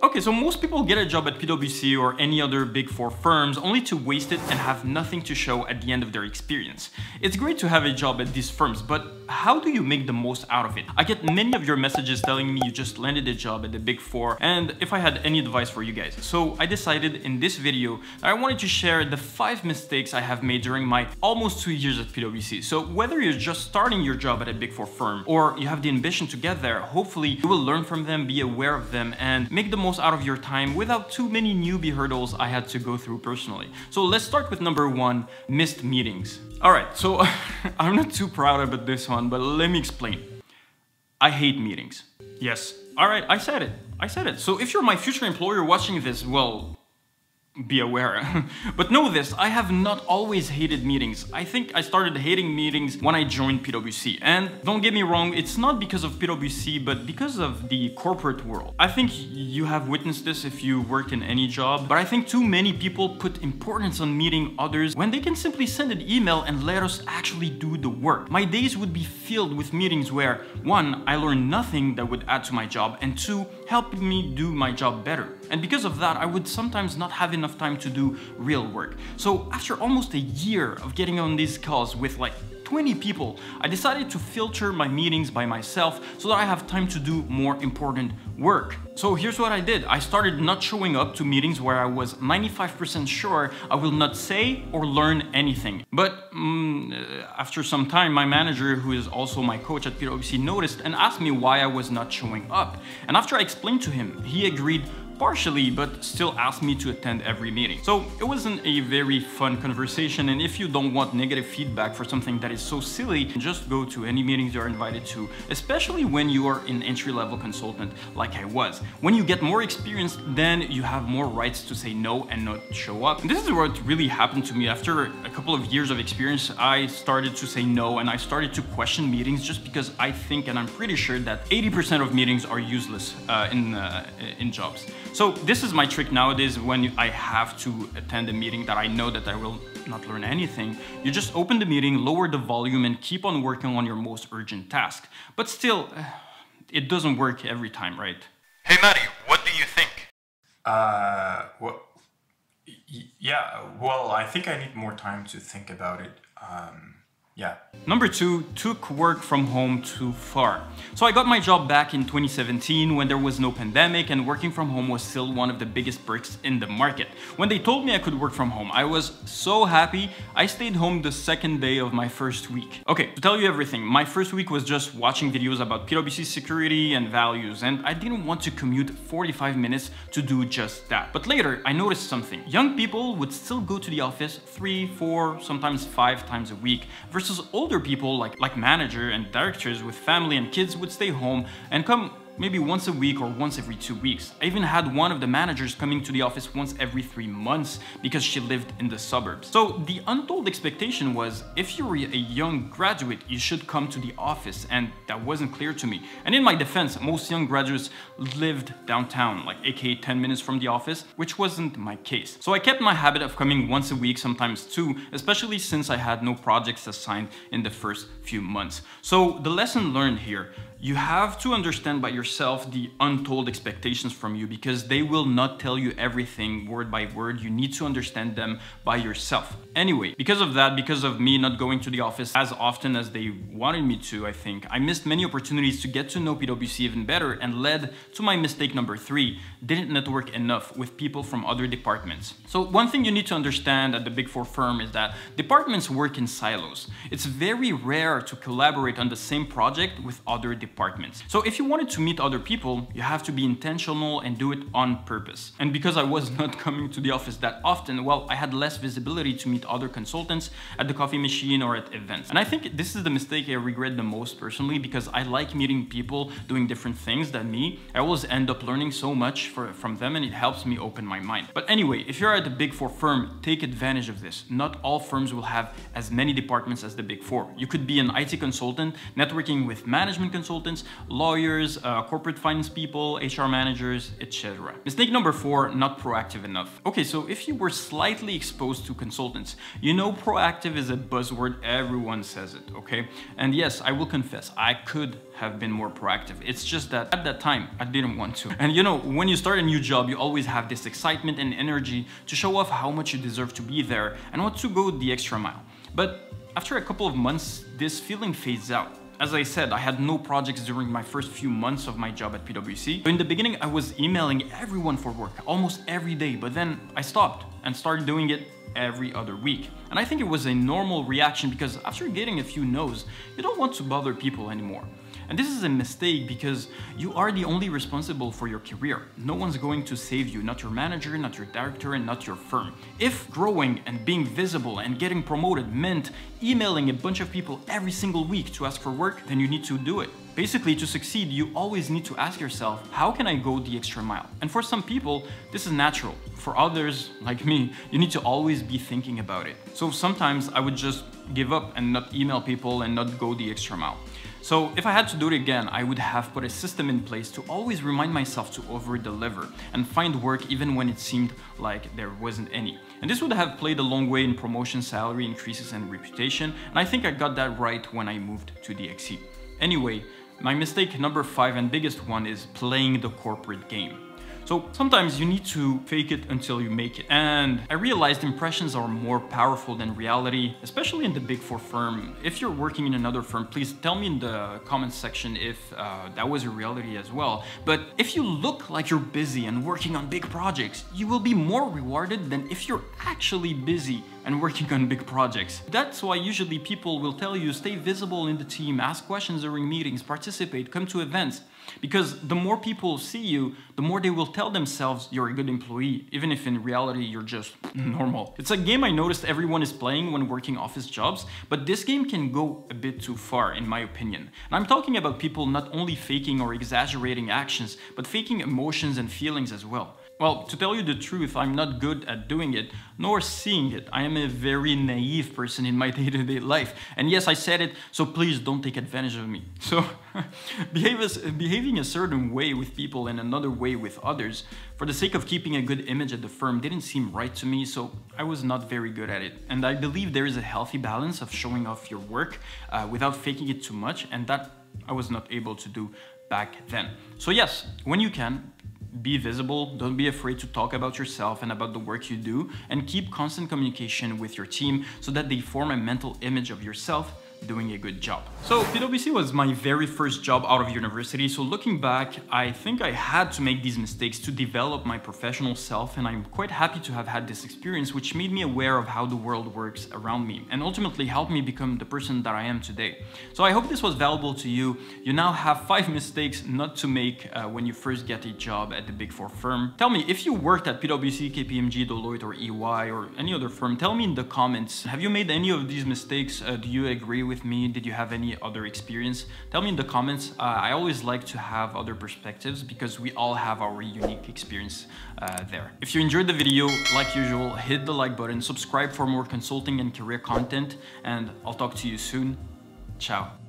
Okay, so most people get a job at PwC or any other Big Four firms only to waste it and have nothing to show at the end of their experience. It's great to have a job at these firms, but how do you make the most out of it? I get many of your messages telling me you just landed a job at the Big Four and if I had any advice for you guys. So I decided in this video that I wanted to share the 5 mistakes I have made during my almost 2 years at PwC. So whether you're just starting your job at a Big Four firm or you have the ambition to get there, hopefully you will learn from them, be aware of them, and make the most out of your time without too many newbie hurdles I had to go through personally. So let's start with number 1, missed meetings. Alright, so I'm not too proud about this one, but let me explain. I hate meetings. Yes, alright, I said it. So if you're my future employer watching this, well, be aware. But know this, I have not always hated meetings. I think I started hating meetings when I joined PwC. And don't get me wrong, it's not because of PwC, but because of the corporate world. I think you have witnessed this if you worked in any job, but I think too many people put importance on meeting others when they can simply send an email and let us actually do the work. My days would be filled with meetings where 1, I learned nothing that would add to my job, and 2, helped me do my job better. And because of that, I would sometimes not have enough time to do real work. So after almost a year of getting on these calls with like 20 people, I decided to filter my meetings by myself so that I have time to do more important work. So here's what I did. I started not showing up to meetings where I was 95% sure I will not say or learn anything. But after some time, my manager, who is also my coach at PwC, noticed and asked me why I was not showing up. And after I explained to him, he agreed partially, but still asked me to attend every meeting. So it wasn't a very fun conversation, and if you don't want negative feedback for something that is so silly, just go to any meetings you're invited to, especially when you are an entry-level consultant like I was. When you get more experience, then you have more rights to say no and not show up. And this is what really happened to me. After a couple of years of experience, I started to say no, and I started to question meetings just because I think, and I'm pretty sure, that 80% of meetings are useless in jobs. So this is my trick nowadays when I have to attend a meeting that I know that I will not learn anything. You just open the meeting, lower the volume, and keep on working on your most urgent task. But still, it doesn't work every time, right? Hey Matty, what do you think? Well, I think I need more time to think about it. Number 2, took work from home too far. So I got my job back in 2017 when there was no pandemic and working from home was still one of the biggest perks in the market. When they told me I could work from home, I was so happy. I stayed home the second day of my first week. Okay, to tell you everything, my first week was just watching videos about PwC security and values, and I didn't want to commute 45 minutes to do just that. But later, I noticed something. Young people would still go to the office 3, 4, sometimes 5 times a week, versus older people like manager and directors with family and kids would stay home and come maybe once a week or once every 2 weeks. I even had one of the managers coming to the office once every 3 months because she lived in the suburbs. So the untold expectation was, if you're a young graduate, you should come to the office, and that wasn't clear to me. And in my defense, most young graduates lived downtown, like aka 10 minutes from the office, which wasn't my case. So I kept my habit of coming once a week, sometimes 2, especially since I had no projects assigned in the first few months. So the lesson learned here, you have to understand by yourself the untold expectations from you, because they will not tell you everything word by word. You need to understand them by yourself. Anyway, because of that, because of me not going to the office as often as they wanted me to, I think, I missed many opportunities to get to know PwC even better, and led to my mistake number 3, didn't network enough with people from other departments. So one thing you need to understand at the Big Four firm is that departments work in silos. It's very rare to collaborate on the same project with other departments. So if you wanted to meet other people, you have to be intentional and do it on purpose. And because I was not coming to the office that often, well, I had less visibility to meet other consultants at the coffee machine or at events. And I think this is the mistake I regret the most personally, because I like meeting people doing different things than me. I always end up learning so much from them, and it helps me open my mind. But anyway, if you're at a Big Four firm, take advantage of this. Not all firms will have as many departments as the Big Four. You could be an IT consultant networking with management consultants, consultants, lawyers, corporate finance people, HR managers, etc. Mistake number 4, not proactive enough. Okay, so if you were slightly exposed to consultants, you know proactive is a buzzword, everyone says it, okay? And yes, I will confess, I could have been more proactive. It's just that at that time, I didn't want to. And you know, when you start a new job, you always have this excitement and energy to show off how much you deserve to be there and want to go the extra mile. But after a couple of months, this feeling fades out. As I said, I had no projects during my first few months of my job at PwC. So in the beginning, I was emailing everyone for work almost every day, but then I stopped and started doing it every other week. And I think it was a normal reaction because after getting a few no's, you don't want to bother people anymore. And this is a mistake because you are the only responsible for your career. No one's going to save you, not your manager, not your director, and not your firm. If growing and being visible and getting promoted meant emailing a bunch of people every single week to ask for work, then you need to do it. Basically, to succeed, you always need to ask yourself, how can I go the extra mile? And for some people, this is natural. For others, like me, you need to always be thinking about it. So sometimes I would just give up and not email people and not go the extra mile. So if I had to do it again, I would have put a system in place to always remind myself to over-deliver and find work even when it seemed like there wasn't any. And this would have played a long way in promotion, salary increases, and reputation. And I think I got that right when I moved to DXC. Anyway, my mistake number 5 and biggest one is playing the corporate game. So sometimes you need to fake it until you make it. And I realized impressions are more powerful than reality, especially in the Big 4 firm. If you're working in another firm, please tell me in the comments section if that was your reality as well. But if you look like you're busy and working on big projects, you will be more rewarded than if you're actually busy and working on big projects. That's why usually people will tell you stay visible in the team, ask questions during meetings, participate, come to events. Because the more people see you, the more they will tell themselves you're a good employee, even if in reality you're just normal. It's a game I noticed everyone is playing when working office jobs, but this game can go a bit too far in my opinion. And I'm talking about people not only faking or exaggerating actions, but faking emotions and feelings as well. Well, to tell you the truth, I'm not good at doing it, nor seeing it. I am a very naive person in my day-to-day life. And yes, I said it, so please don't take advantage of me. So, behaving a certain way with people and another way with others, for the sake of keeping a good image at the firm, didn't seem right to me, so I was not very good at it. And I believe there is a healthy balance of showing off your work without faking it too much, and that I was not able to do back then. So yes, when you can, be visible, don't be afraid to talk about yourself and about the work you do, and keep constant communication with your team so that they form a mental image of yourself doing a good job. So PwC was my very first job out of university, so looking back, I think I had to make these mistakes to develop my professional self, and I'm quite happy to have had this experience, which made me aware of how the world works around me and ultimately helped me become the person that I am today. So I hope this was valuable to you. You now have 5 mistakes not to make when you first get a job at the Big 4 firm. Tell me, if you worked at PwC, KPMG, Deloitte, or EY, or any other firm, tell me in the comments, have you made any of these mistakes? Do you agree with me? Did you have any other experience? Tell me in the comments. I always like to have other perspectives because we all have our unique experience there. If you enjoyed the video, like usual, hit the like button, subscribe for more consulting and career content, and I'll talk to you soon. Ciao.